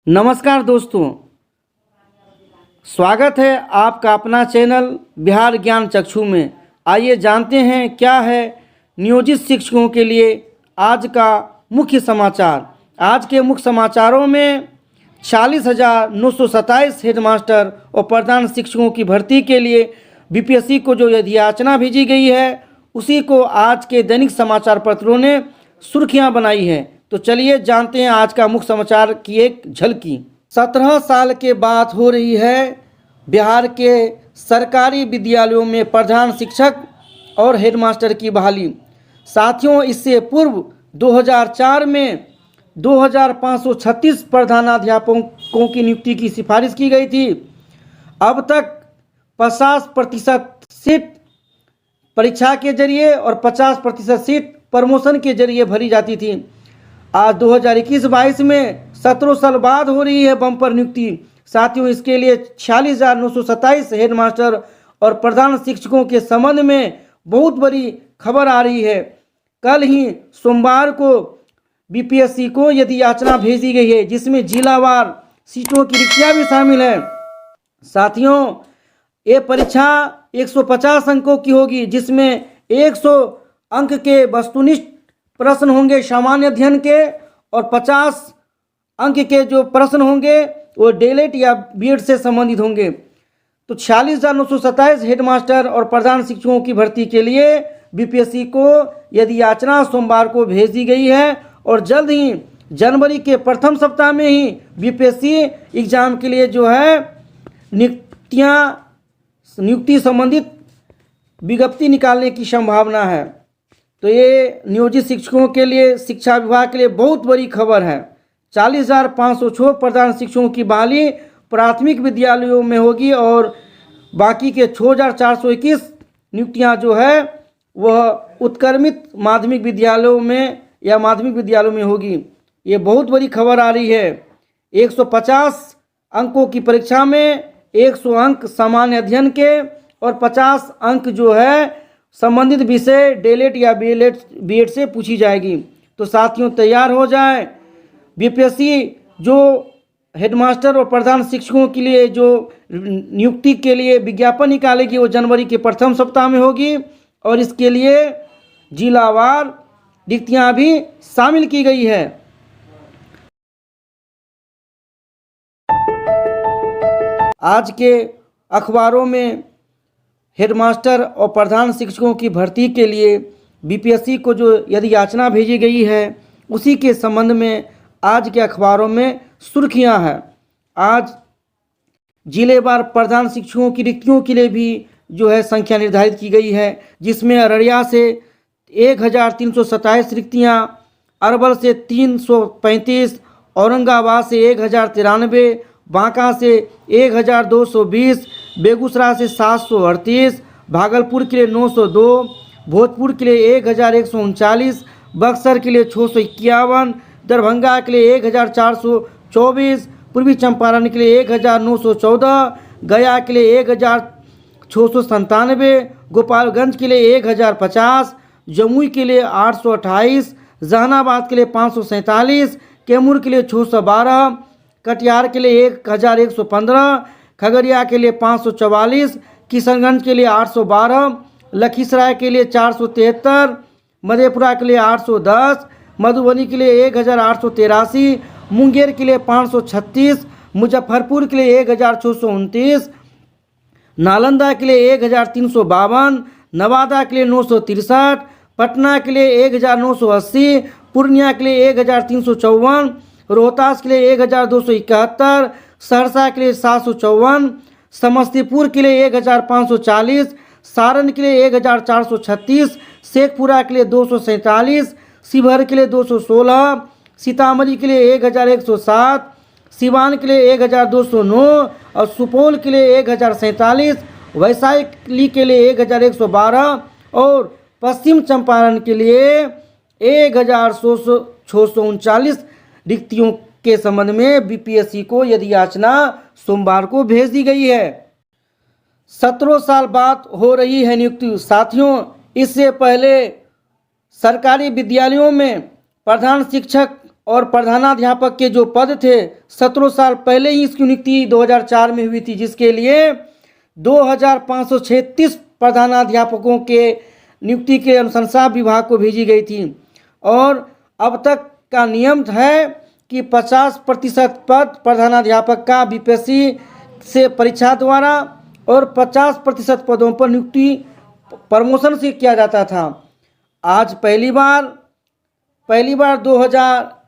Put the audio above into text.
नमस्कार दोस्तों, स्वागत है आपका अपना चैनल बिहार ज्ञान चक्षु में। आइए जानते हैं क्या है नियोजित शिक्षकों के लिए आज का मुख्य समाचार। आज के मुख्य समाचारों में 40,927 हेडमास्टर और प्रधान शिक्षकों की भर्ती के लिए बीपीएससी को जो याचना भेजी गई है उसी को आज के दैनिक समाचार पत्रों ने सुर्खियां बनाई है। तो चलिए जानते हैं आज का मुख्य समाचार की एक झलकी। 17 साल के बाद हो रही है बिहार के सरकारी विद्यालयों में प्रधान शिक्षक और हेडमास्टर की बहाली। साथियों, इससे पूर्व 2004 में 2,536 प्रधानाध्यापकों की नियुक्ति की सिफारिश की गई थी। अब तक 50% सीट परीक्षा के जरिए और 50% सीट प्रमोशन के जरिए भरी जाती थी। आज 2021-22 में 17 साल बाद हो रही है बम्पर नियुक्ति। साथियों, इसके लिए 40,927 हेडमास्टर और प्रधान शिक्षकों के संबंध में बहुत बड़ी खबर आ रही है। कल ही सोमवार को बीपीएससी को यदि याचना भेजी गई है जिसमें जिलावार सीटों की रिक्तियां भी शामिल हैं। साथियों, ये परीक्षा 150 अंकों की होगी जिसमें 100 अंक के वस्तुनिष्ठ प्रश्न होंगे सामान्य अध्ययन के और 50 अंक के जो प्रश्न होंगे वो डीएलएड या बीएड से संबंधित होंगे। तो 40,927 हेडमास्टर और प्रधान शिक्षकों की भर्ती के लिए बीपीएससी को यदि याचना सोमवार को भेज दी गई है और जल्द ही जनवरी के प्रथम सप्ताह में ही बीपीएससी एग्जाम के लिए जो है नियुक्ति संबंधित विज्ञप्ति निकालने की संभावना है। तो ये नियोजित शिक्षकों के लिए, शिक्षा विभाग के लिए बहुत बड़ी खबर है। 40,506 प्रधान शिक्षकों की बहाली प्राथमिक विद्यालयों में होगी और बाकी के 6,421 नियुक्तियां जो है वह उत्क्रमित माध्यमिक विद्यालयों में या माध्यमिक विद्यालयों में होगी। ये बहुत बड़ी खबर आ रही है। 150 अंकों की परीक्षा में 100 अंक सामान्य अध्ययन के और 50 अंक जो है संबंधित विषय डीएलएड या बीएड से पूछी जाएगी। तो साथियों, तैयार हो जाएं। बीपीएससी जो हेडमास्टर और प्रधान शिक्षकों के लिए जो नियुक्ति के लिए विज्ञापन निकालेगी वो जनवरी के प्रथम सप्ताह में होगी और इसके लिए जिलावार रिक्तियां भी शामिल की गई है। आज के अखबारों में हेडमास्टर और प्रधान शिक्षकों की भर्ती के लिए बीपीएससी को जो यदि याचना भेजी गई है उसी के संबंध में आज के अखबारों में सुर्खियां हैं। आज जिलेवार प्रधान शिक्षकों की रिक्तियों के लिए भी जो है संख्या निर्धारित की गई है जिसमें अररिया से 1,327 रिक्तियां, अरवल से 335, औरंगाबाद से 1,093, बांका से 1,220, बेगूसराय से 738, भागलपुर के लिए 902, भोजपुर के लिए 1,139, बक्सर के लिए 651, दरभंगा के लिए 1,424, पूर्वी चंपारण के लिए 1,914, गया के लिए 1,697, गोपालगंज के लिए 1,050, जमुई के लिए 828, जहानाबाद के लिए 547, कैमूर के लिए 612, कटिहार के लिए 1,115, खगड़िया के लिए 544, किशनगंज के लिए 812, लखीसराय के लिए 473, मधेपुरा के लिए 810, मधुबनी के लिए 1,883, मुंगेर के लिए 536, मुजफ्फरपुर के लिए 1,629, नालंदा के लिए 1,352, नवादा के लिए 963, पटना के लिए 1,980, पूर्णिया के लिए 1,354, रोहतास के लिए 1,271, सहरसा के लिए 754, समस्तीपुर के लिए 1,540, सारण के लिए 1,436, शेखपुरा के लिए 247, शिवहर के लिए 216, सीतामढ़ी के लिए 1,107, सिवान के लिए 1,209 और सुपौल के लिए 1,047, वैशाली के लिए 1,112 और पश्चिम चंपारण के लिए 1,639 रिक्तियों के संबंध में बीपीएससी को यदि याचना सोमवार को भेज दी गई है। 17 साल बाद हो रही है नियुक्ति। साथियों, इससे पहले सरकारी विद्यालयों में प्रधान शिक्षक और प्रधानाध्यापक के जो पद थे 17 साल पहले ही इसकी नियुक्ति 2004 में हुई थी, जिसके लिए 2536 प्रधानाध्यापकों के नियुक्ति के अनुशंसा विभाग को भेजी गई थी। और अब तक का नियम है कि 50% पद प्रधानाध्यापक का बीपीएससी से परीक्षा द्वारा और 50% पदों पर नियुक्ति प्रमोशन से किया जाता था। आज पहली बार 2000